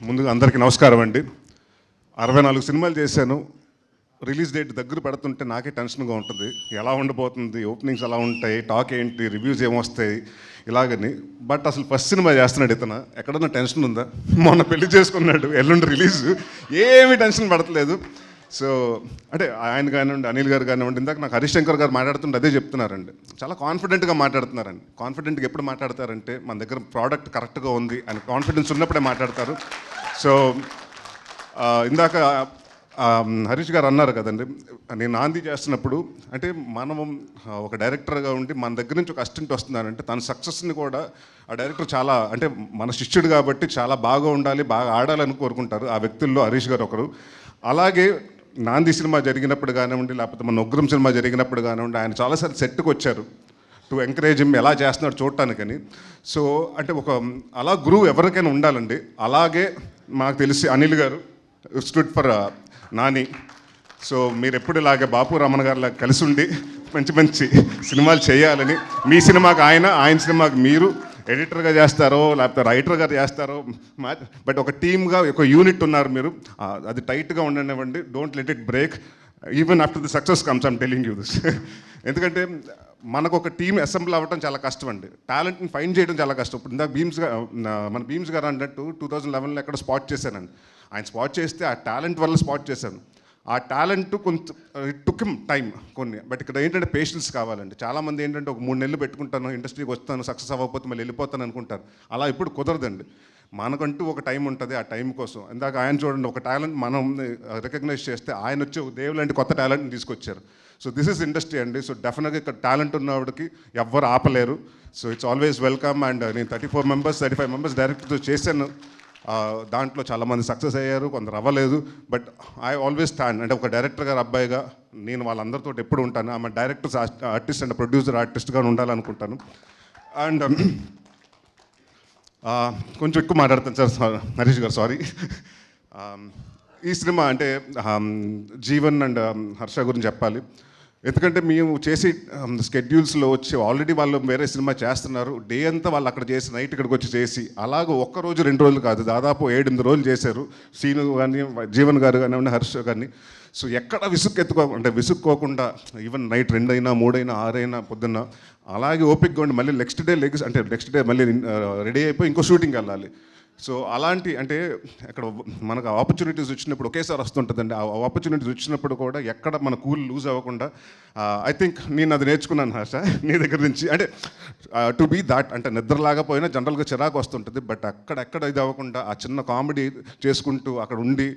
ముందుగా అందరికీ నమస్కారం అండి. 64 సినిమాలు చేశాను. రిలీజ్ డేట్ దగ్గర పడుతుంటే నాకే టెన్షన్గా ఉంటుంది. ఎలా ఉండబోతుంది, ఓపెనింగ్స్ ఎలా ఉంటాయి, టాక్ ఏంటి, రివ్యూస్ ఏమొస్తాయి ఇలాగని. బట్ అసలు ఫస్ట్ సినిమా చేస్తున్నాడు ఇతను, ఎక్కడన్నా టెన్షన్ ఉందా? మొన్న పెళ్లి చేసుకున్నాడు, ఎల్లుండి రిలీజ్, ఏమీ టెన్షన్ పడట్లేదు. సో అంటే ఆయన కానివ్వండి, అనిల్ గారు కానివ్వండి, ఇందాక నాకు హరీష్ శంకర్ గారు మాట్లాడుతుంటే అదే చెప్తున్నారండి. చాలా కాన్ఫిడెంట్గా మాట్లాడుతున్నారండి. కాన్ఫిడెంట్గా ఎప్పుడు మాట్లాడతారంటే మన దగ్గర ప్రోడక్ట్ కరెక్ట్గా ఉంది అని కాన్ఫిడెన్స్ ఉన్నప్పుడే మాట్లాడతారు. సో ఇందాక హరీష్ గారు అన్నారు కదండి, నేను నాంది చేస్తున్నప్పుడు అంటే మనం ఒక డైరెక్టర్గా ఉండి మన దగ్గర నుంచి ఒక అసిస్టెంట్ వస్తున్నారంటే తన సక్సెస్ని కూడా ఆ డైరెక్టర్ చాలా అంటే మన శిష్యుడు కాబట్టి చాలా బాగా ఉండాలి, బాగా ఆడాలని కోరుకుంటారు. ఆ వ్యక్తుల్లో హరీష్ గారు ఒకరు. అలాగే నాంది సినిమా జరిగినప్పుడు కానివ్వండి, లేకపోతే మన ఉగ్రం సినిమా జరిగినప్పుడు కానివ్వండి, ఆయన చాలాసార్లు సెట్కి వచ్చారు టు ఎంకరేజ్ హిమ్, ఎలా చేస్తున్నాడు చూడటానికని. సో అంటే ఒక అలా గురువు ఎవరికైనా ఉండాలండి. అలాగే మాకు తెలిసి అనిల్ గారు స్టూడ్ ఫర్ నాని. సో మీరు ఎప్పుడు ఇలాగే బాపు రమణ గారిలా కలిసి ఉండి మంచి మంచి సినిమాలు చేయాలని, మీ సినిమాకి ఆయన, ఆయన సినిమాకి మీరు ఎడిటర్గా చేస్తారో లేకపోతే రైటర్ గారు చేస్తారో, బట్ ఒక టీమ్గా ఒక యూనిట్ ఉన్నారు మీరు. అది టైట్గా ఉండనివ్వండి. Don't let it break even after the success comes. I'm telling you this. ఎందుకంటే మనకు ఒక టీమ్ అసెంబ్ల్ అవ్వడం చాలా కష్టం అండి. టాలెంట్ని ఫైండ్ చేయడం చాలా కష్టం. ఇప్పుడు ఇందాక మన భీమ్స్ గారు అన్నట్టు 2011లో ఎక్కడ స్పాట్ చేశానండి. ఆయన స్పాట్ చేస్తే ఆ టాలెంట్ వల్ల స్పాట్ చేశాను. ఆ టాలెంట్ కొంత ఇట్ టుక్ హిమ్ టైం కొన్ని. బట్ ఇక్కడ ఏంటంటే పేషెన్స్ కావాలండి. చాలామంది ఏంటంటే ఒక 3 నెలలు పెట్టుకుంటాను, ఇండస్ట్రీకి వస్తాను, సక్సెస్ అవ్వకపోతే మళ్ళీ వెళ్ళిపోతాను అనుకుంటారు. అలా ఇప్పుడు కుదరదండి. మనకంటూ ఒక టైం ఉంటుంది. ఆ టైం కోసం ఇందాక ఆయన చూడండి, ఒక టాలెంట్ మనం రికగ్నైజ్ చేస్తే ఆయన వచ్చి దేవుడు లాంటి కొత్త టాలెంట్ని తీసుకొచ్చారు. సో దిస్ ఇస్ ఇండస్ట్రీ అండి. సో డెఫినెట్గా ఇక్కడ టాలెంట్ ఉన్నవాడికి ఎవ్వరు ఆపలేరు. So it's always welcome. And నేను 35 మెంబర్స్ డైరెక్టర్తో చేశాను. దాంట్లో చాలామంది సక్సెస్ అయ్యారు, కొందరు అవ్వలేదు. బట్ ఐ ఆల్వేస్ స్టాండ్ అంటే ఒక డైరెక్టర్ గారు అబ్బాయిగా నేను వాళ్ళందరితో ఎప్పుడు ఉంటాను. ఆమె డైరెక్టర్స్ ఆర్టిస్ట్ అండ్ ప్రొడ్యూసర్ ఆర్టిస్ట్గా ఉండాలనుకుంటాను. అండ్ కొంచెం ఎక్కువ మాట్లాడతాను సార్ హరీష్ గారు, సారీ. ఈ సినిమా అంటే జీవన్ అండ్ హర్ష గురించి చెప్పాలి. ఎందుకంటే మేము చేసి స్కెడ్యూల్స్లో వచ్చి ఆల్రెడీ వాళ్ళు వేరే సినిమా చేస్తున్నారు. డే అంతా వాళ్ళు అక్కడ చేసి నైట్ ఇక్కడికి వచ్చి చేసి అలాగ ఒక్కరోజు 2 రోజులు కాదు, దాదాపు 7-8 రోజులు చేశారు. సీను కానీ, జీవన్ గారు కానివ్వండి, హర్ష కానీ. సో ఎక్కడ విసుక్కోకుండా ఈవెన్ నైట్ 2 అయినా 3 అయినా 6 అయినా పొద్దున్న అలాగే ఓపిక్గా ఉండి మళ్ళీ నెక్స్ట్ డే మళ్ళీ రెడీ అయిపోయి ఇంకో షూటింగ్కి వెళ్ళాలి. సో అలాంటి అంటే అక్కడ మనకు ఆపర్చునిటీస్ వచ్చినప్పుడు ఒకేసారి వస్తుంటుందండి. ఆ ఆపర్చునిటీస్ వచ్చినప్పుడు కూడా ఎక్కడ మన కూల్ లూజ్ అవ్వకుండా ఐ థింక్ నేను అది నేర్చుకున్నాను హర్ష నీ దగ్గర నుంచి. అంటే టు బీ దాట్ అంటే నిద్రలాగా పోయినా జనరల్గా చిరాకు వస్తుంటుంది. బట్ అక్కడెక్కడ ఇది అవ్వకుండా ఆ చిన్న కామెడీ చేసుకుంటూ అక్కడ ఉండి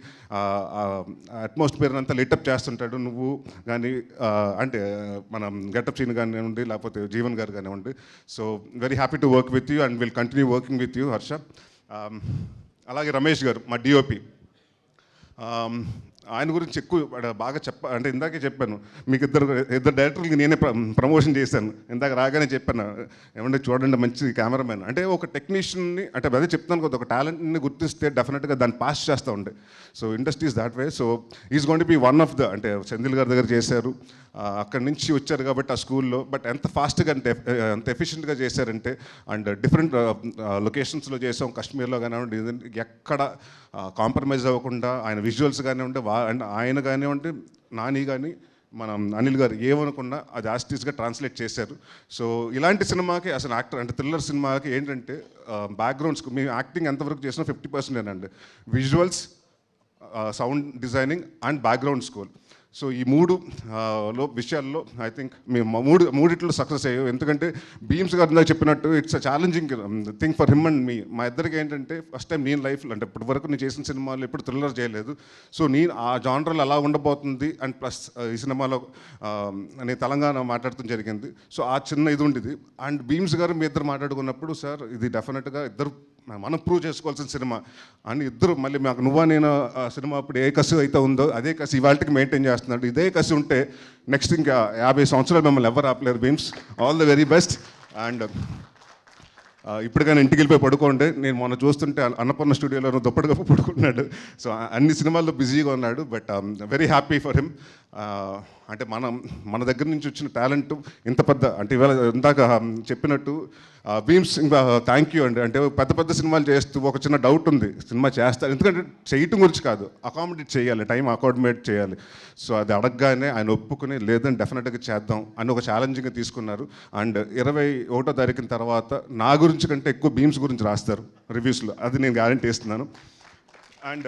అట్మాస్ఫియర్ అంతా లిటప్ చేస్తుంటాడు. నువ్వు కానీ అంటే మనం గెటప్ సీన్ కానివ్వండి, లేకపోతే జీవన్ గారు కానివ్వండి. So very happy to work with you and will continue working with you Harsha. అలాగే రమేష్ గారు మా డిఓపి, ఆయన గురించి ఎక్కువ బాగా అంటే ఇందాకే చెప్పాను మీకు, ఇద్దరు డైరెక్టర్లకి నేనే ప్రమోషన్ చేశాను. ఇందాక రాగానే చెప్పాను, ఏమంటే చూడండి మంచి కెమెరామెన్ అంటే ఒక టెక్నీషియన్ని అంటే అదే చెప్తాను కదా, ఒక టాలెంట్ని గుర్తిస్తే డెఫినెట్గా దాన్ని పాస్ చేస్తూ ఉండే. So industries that way. So is going to be one of the అంటే సెంధిల్ గారి దగ్గర చేశారు, అక్కడి నుంచి వచ్చారు కాబట్టి ఆ స్కూల్లో. బట్ ఎంత ఫాస్ట్గా అంటే ఎంత ఎఫిషియెంట్గా చేశారంటే, అండ్ డిఫరెంట్ లొకేషన్స్లో చేసాం, కాశ్మీర్లో కానివ్వండి, ఎక్కడ కాంప్రమైజ్ అవ్వకుండా ఆయన విజువల్స్ కానివ్వండి, అండ్ ఆయన కానివ్వండి, నాని కానీ మనం అనిల్ గారు ఏమనుకున్నా అది ఆర్టిస్ట్గా ట్రాన్స్లేట్ చేశారు. సో ఇలాంటి సినిమాకి అసలు యాక్టర్ అంటే థ్రిల్లర్ సినిమాకి ఏంటంటే బ్యాక్గ్రౌండ్స్ మేము యాక్టింగ్ ఎంతవరకు చేసినా 50% అండి. Visuals, sound designing and background score. So ఈ 3 విషయాల్లో ఐ థింక్ మేము మూడిట్లో సక్సెస్ అయ్యాం. ఎందుకంటే భీమ్స్ గారు ఇందాక చెప్పినట్టు it's a challenging thing for him and me. మా ఇద్దరికి ఏంటంటే ఫస్ట్ టైం నేను లైఫ్లో అంటే ఇప్పటి వరకు నేను చేసిన సినిమాలు ఎప్పుడు థ్రిల్లర్ చేయలేదు. సో నేను ఆ జానర్లో ఎలా ఉండబోతుంది అండ్ ప్లస్ ఈ సినిమాలో నేను తెలంగాణ మాట్లాడటం జరిగింది. సో ఆ చిన్న ఇది ఉండేది. అండ్ భీమ్స్ గారు మీ ఇద్దరు మాట్లాడుకున్నప్పుడు సార్ ఇది డెఫినెట్గా ఇద్దరు మనం ప్రూవ్ చేసుకోవాల్సిన సినిమా అని ఇద్దరు మళ్ళీ మాకు నువ్వా నేను సినిమా అప్పుడు ఏ కసి అయితే ఉందో అదే కసి ఇవాళకి మెయింటైన్ చేస్తున్నాడు. ఇదే కసి ఉంటే నెక్స్ట్ ఇంకా 50 సంవత్సరాలు మిమ్మల్ని ఎవరు ఆపలేరు. Bheems all the very best. And ఇప్పటికైనా ఇంటికి వెళ్ళిపోయి పడుకోండి. నేను మొన్న చూస్తుంటే అన్నపూర్ణ స్టూడియోలో దుప్పటి కప్పు పడుకున్నాడు. సో అన్ని సినిమాల్లో బిజీగా ఉన్నాడు. But very happy for him. అంటే మన దగ్గర నుంచి వచ్చిన టాలెంట్ ఇంత పెద్ద అంటే ఇవాళ ఇందాక చెప్పినట్టు భీమ్స్ ఇంకా థ్యాంక్ యూ అండి. అంటే పెద్ద పెద్ద సినిమాలు చేస్తూ ఒక చిన్న డౌట్ ఉంది, సినిమా చేస్తారు ఎందుకంటే చేయటం గురించి కాదు, అకామిడేట్ చేయాలి, టైం అకామిడేట్ చేయాలి. సో అది అడగగానే ఆయన ఒప్పుకుని లేదని డెఫినెట్గా చేద్దాం అని ఒక ఛాలెంజింగ్గా తీసుకున్నారు. అండ్ 21వ తారీఖున తర్వాత నా గురించి కంటే ఎక్కువ భీమ్స్ గురించి రాస్తారు రివ్యూస్లో, అది నేను గ్యారంటీ ఇస్తున్నాను. అండ్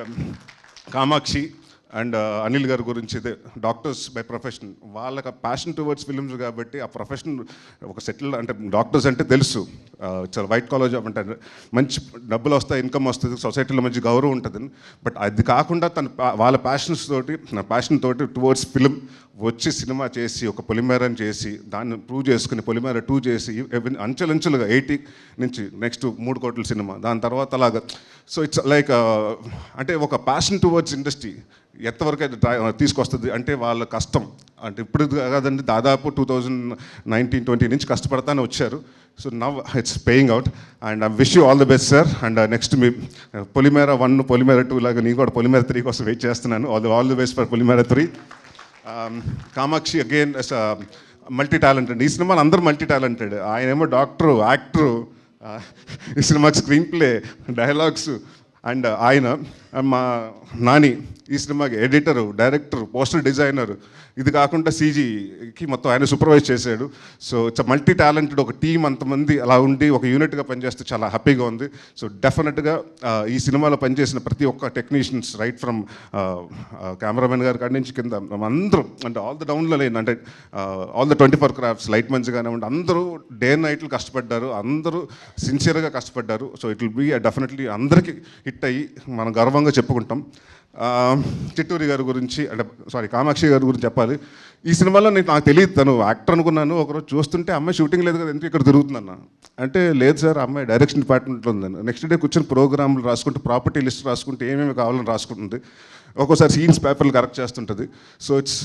కామాక్షి అండ్ అనిల్ గారి గురించి ఇదే డాక్టర్స్ బై ప్రొఫెషన్, వాళ్ళకి ప్యాషన్ టువర్డ్స్ ఫిల్మ్స్ కాబట్టి ఆ ప్రొఫెషన్ ఒక సెటిల్ అంటే డాక్టర్స్ అంటే తెలుసు చాలా వైట్ కాలర్ జాబ్ అంటే మంచి డబ్బులు వస్తాయి, ఇన్కమ్ వస్తుంది, సొసైటీలో మంచి గౌరవం ఉంటుంది. బట్ అది కాకుండా వాళ్ళ ప్యాషన్ తోటి టువర్డ్స్ ఫిల్మ్ వచ్చి సినిమా చేసి ఒక పొలిమేరని చేసి దాన్ని ప్రూవ్ చేసుకుని పొలిమేర 2 చేసి అంచెలంచెలుగా 80 నుంచి నెక్స్ట్ 3 కోట్ల సినిమా, దాని తర్వాత అలాగా. సో ఇట్స్ లైక్ అంటే ఒక ప్యాషన్ టువర్డ్స్ ఇండస్ట్రీ ఎంతవరకు అయితే తీసుకొస్తుంది అంటే వాళ్ళ కష్టం అంటే ఇప్పుడు కాదండి, దాదాపు 2019-20 నుంచి కష్టపడతానే వచ్చారు. So now it's paying out and I wish you all the best sir. And next మీ పొలిమేర 1 పొలిమేర 2 లాగా నేను కూడా పొలిమేర 3 కోసం వెయిట్ చేస్తున్నాను. All the best for Polimera 3. Kamakshi again multi talented, ఈ సినిమాలో అందరూ మల్టీ టాలెంటెడ్. ఆయన ఏమో డాక్టరు, యాక్టరు, ఈ సినిమాకి స్క్రీన్ ప్లే, డైలాగ్స్. అండ్ ఆయన మా నాని ఈ సినిమాకి ఎడిటరు, డైరెక్టర్, పోస్టర్ డిజైనర్, ఇది కాకుండా సీజీకి మొత్తం ఆయన సూపర్వైజ్ చేశాడు. సో ఇట్స్ మల్టీ టాలెంటెడ్ ఒక టీం, అంతమంది అలా ఉండి ఒక యూనిట్గా పనిచేస్తే చాలా హ్యాపీగా ఉంది. సో డెఫినెట్గా ఈ సినిమాలో పనిచేసిన ప్రతి ఒక్క టెక్నీషియన్స్ రైట్ ఫ్రమ్ కెమెరామెన్ గారి కాడి నుంచి కింద అందరూ అంటే ఆల్ ద డౌన్లో లేని అంటే all the 24 crafts light men's కానివ్వండి, అందరూ డే నైట్లు కష్టపడ్డారు, అందరూ సిన్సియర్గా కష్టపడ్డారు. So it will be definitely అందరికీ హిట్ అయ్యి మనం గర్వంగా చెప్పుకుంటాం. చిట్టూరి గారి గురించి అంటే కామాక్షి గారి గురించి చెప్పాలి. ఈ సినిమాలో నాకు తెలియదు, తను యాక్టర్ అనుకున్నాను. ఒకరోజు చూస్తుంటే అమ్మాయి షూటింగ్ లేదు కదా, ఎందుకు ఇక్కడ తిరుగుతుందన్న అంటే లేదు సార్ అమ్మాయి డైరెక్షన్ డిపార్ట్మెంట్లో ఉందని. నెక్స్ట్ డే కూర్చొని ప్రోగ్రాంలు రాసుకుంటూ ప్రాపర్టీ లిస్ట్ రాసుకుంటూ ఏమేమి కావాలని రాసుకుంటుంది, ఒక్కోసారి సీన్స్ పేపర్లు కరెక్ట్ చేస్తుంటుంది. సో ఇట్స్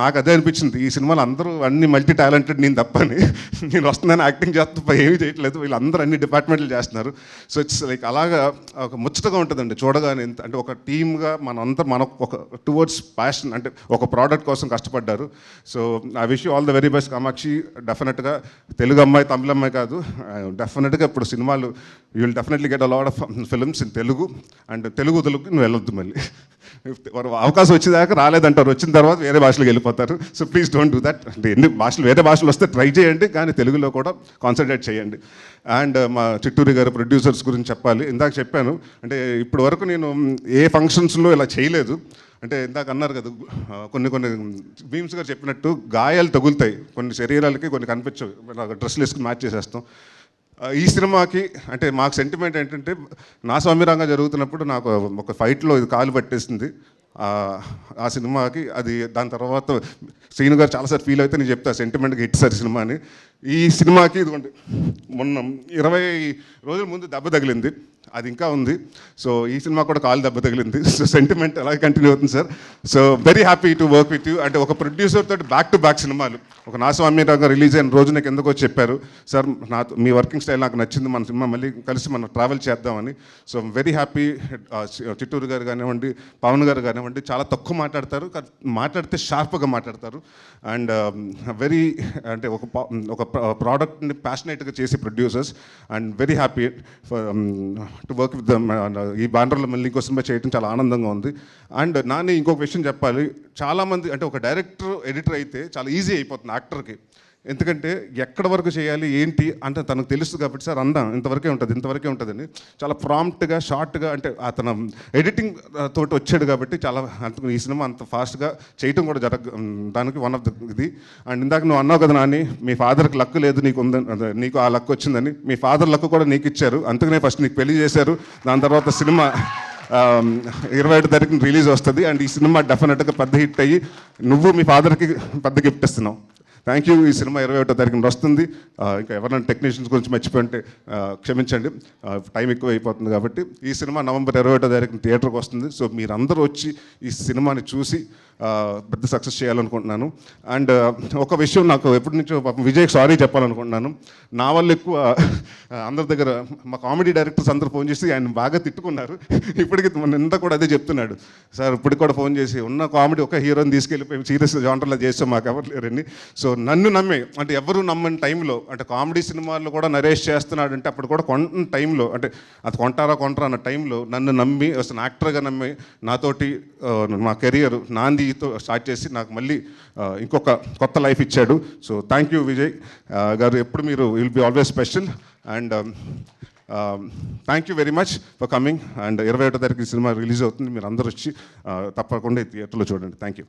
నాకు అదే అనిపించింది, ఈ సినిమాలో అందరూ అన్ని మల్టీ టాలెంటెడ్, నేను తప్పని. నేను వస్తున్నాను యాక్టింగ్ చేస్తూ ఏమీ చేయట్లేదు, వీళ్ళందరూ అన్ని డిపార్ట్మెంట్లు చేస్తున్నారు. సో ఇట్స్ లైక్ అలాగా ఒక ముచ్చటగా ఉంటుందండి చూడగానే. అంటే ఒక టీమ్గా మన ఒక టువర్డ్స్ ప్యాషన్ అంటే ఒక ప్రోడక్ట్ కోసం కష్టపడ్డారు. So I wish you all the very best Kamakshi. డెఫినెట్గా తెలుగు అమ్మాయి, తమిళ అమ్మాయి కాదు, డెఫినెట్గా ఇప్పుడు సినిమాలు you will definitely get a lot of films in Telugu. And Telugu నువ్వు వెళ్ళొద్దు మళ్ళీ, అవకాశం వచ్చేదాకా రాలేదంటారు, వచ్చిన తర్వాత వేరే భాషలకు వెళ్ళిపోతారు. So please don't do that. అంటే ఎన్ని భాషలు వేరే భాషలు వస్తే ట్రై చేయండి, కానీ తెలుగులో కూడా కాన్సన్ట్రేట్ చేయండి. అండ్ మా చిట్టూరి గారు ప్రొడ్యూసర్స్ గురించి చెప్పాలి. ఇందాక చెప్పాను అంటే ఇప్పటి వరకు నేను ఏ ఫంక్షన్స్లో ఇలా చేయలేదు. అంటే ఇందాక అన్నారు కదా కొన్ని భీమ్స్ గారు చెప్పినట్టు గాయాలు తగులుతాయి కొన్ని శరీరాలకి, కొన్ని కనిపించవు, డ్రెస్సులు వేసుకుని మ్యాచ్ చేసేస్తాం. ఈ సినిమాకి అంటే మాకు సెంటిమెంట్ ఏంటంటే నా స్వామిరంగా జరుగుతున్నప్పుడు నాకు ఒక ఫైట్లో ఇది కాలు పట్టేసింది. ఆ సినిమాకి అది దాని తర్వాత శ్రీను గారు చాలాసార్లు ఫీల్ అయితే నేను చెప్తా సెంటిమెంట్గా హిట్ సార్ సినిమా అని. ఈ సినిమాకి ఇదిగోండి మొన్న 20 రోజుల ముందు దెబ్బ తగిలింది, అది ఇంకా ఉంది. సో ఈ సినిమా కూడా కాలు దెబ్బ తగిలింది. సో సెంటిమెంట్ అలాగే కంటిన్యూ అవుతుంది sir. So very happy to work with you. అంటే ఒక ప్రొడ్యూసర్ తోటి బ్యాక్ టు బ్యాక్ సినిమాలు, ఒక నా స్వామిరంగా రిలీజ్ అయిన రోజు నాకు ఎందుకో చెప్పారు సార్ మీ వర్కింగ్ స్టైల్ నాకు నచ్చింది, మన సినిమా మళ్ళీ కలిసి మనం ట్రావెల్ చేద్దామని. So very happy. చిట్టూరు గారు కానివ్వండి, పవన్ గారు కానివ్వండి, చాలా తక్కువ మాట్లాడతారు, మాట్లాడితే షార్ప్గా మాట్లాడతారు. అండ్ వెరీ అంటే ఒక ప్రోడక్ట్ని ప్యాషనేట్గా చేసే producers. And very happy to work with them. ఈ బ్యానర్లో మళ్ళీ ఇంకో సినిమా చేయడం చాలా ఆనందంగా ఉంది. అండ్ నాని ఇంకొక విషయం చెప్పాలి, చాలామంది అంటే ఒక డైరెక్టర్ ఎడిటర్ అయితే చాలా ఈజీ అయిపోతుంది యాక్టర్కి, ఎందుకంటే ఎక్కడ వరకు చేయాలి ఏంటి అంటే తనకు తెలుస్తుంది కాబట్టి సార్ అన్నా ఇంతవరకే ఉంటుందని చాలా ప్రాంప్ట్గా షార్ట్గా అంటే అతను ఎడిటింగ్ తోటి వచ్చాడు కాబట్టి చాలా ఈ సినిమా అంత ఫాస్ట్గా చేయటం కూడా దానికి వన్ ఆఫ్ ద ఇది. అండ్ ఇందాక నువ్వు అన్నావు కదా నాని, మీ ఫాదర్కి లక్ లేదు నీకు ఉందని, నీకు ఆ లక్ వచ్చిందని. మీ ఫాదర్ లక్ కూడా నీకు ఇచ్చారు, అందుకనే ఫస్ట్ నీకు పెళ్లి చేశారు, దాని తర్వాత సినిమా 27వ తారీఖున రిలీజ్ వస్తుంది. అండ్ ఈ సినిమా డెఫినెట్గా పెద్ద హిట్ అయ్యి నువ్వు మీ ఫాదర్కి పెద్ద గిఫ్ట్ ఇస్తున్నావు. Thank you. ఈ సినిమా 21వ తారీఖున వస్తుంది. ఇంకా ఎవరైనా టెక్నీషియన్స్ గురించి మర్చిపోయింటే క్షమించండి, టైం ఎక్కువ అయిపోతుంది కాబట్టి. ఈ సినిమా నవంబర్ 21వ తారీఖున థియేటర్కి వస్తుంది. సో మీరందరూ వచ్చి ఈ సినిమాని చూసి పెద్ద సక్సెస్ చేయాలనుకుంటున్నాను. అండ్ ఒక విషయం నాకు ఎప్పటి నుంచో పాపం విజయ్కి సారీ చెప్పాలనుకుంటున్నాను. నా వల్ల ఎక్కువ అందరి దగ్గర మా కామెడీ డైరెక్టర్స్ అందరూ ఫోన్ చేసి ఆయన బాగా తిట్టుకున్నారు. ఇప్పటికి నిన్న కూడా అదే చెప్తున్నాడు, సార్ ఇప్పటికి కూడా ఫోన్ చేసి ఉన్న కామెడీ ఒక హీరోని తీసుకెళ్ళిపోయి సీరియస్ జాంటర్లో చేస్తాం, మాకు ఎవరు లేరని. సో నన్ను నమ్మి, అంటే ఎవరు నమ్మని టైంలో, అంటే కామెడీ సినిమాల్లో కూడా నరేష్ చేస్తున్నాడు అంటే అప్పుడు కూడా కొన్న టైంలో, అంటే అది కొంటారా అన్న టైంలో నన్ను నమ్మి అసలు యాక్టర్గా నమ్మి నాతోటి మా కెరియర్ నాందితో స్టార్ట్ చేసి నాకు మళ్ళీ ఇంకొక కొత్త లైఫ్ ఇచ్చాడు. సో థ్యాంక్ యూ విజయ్ గారు, ఎప్పుడు మీరు will be always special. And thank you very much for coming. And 21వ తారీఖు సినిమా రిలీజ్ అవుతుంది, మీరు అందరూ వచ్చి తప్పకుండా థియేటర్లో చూడండి. Thank you.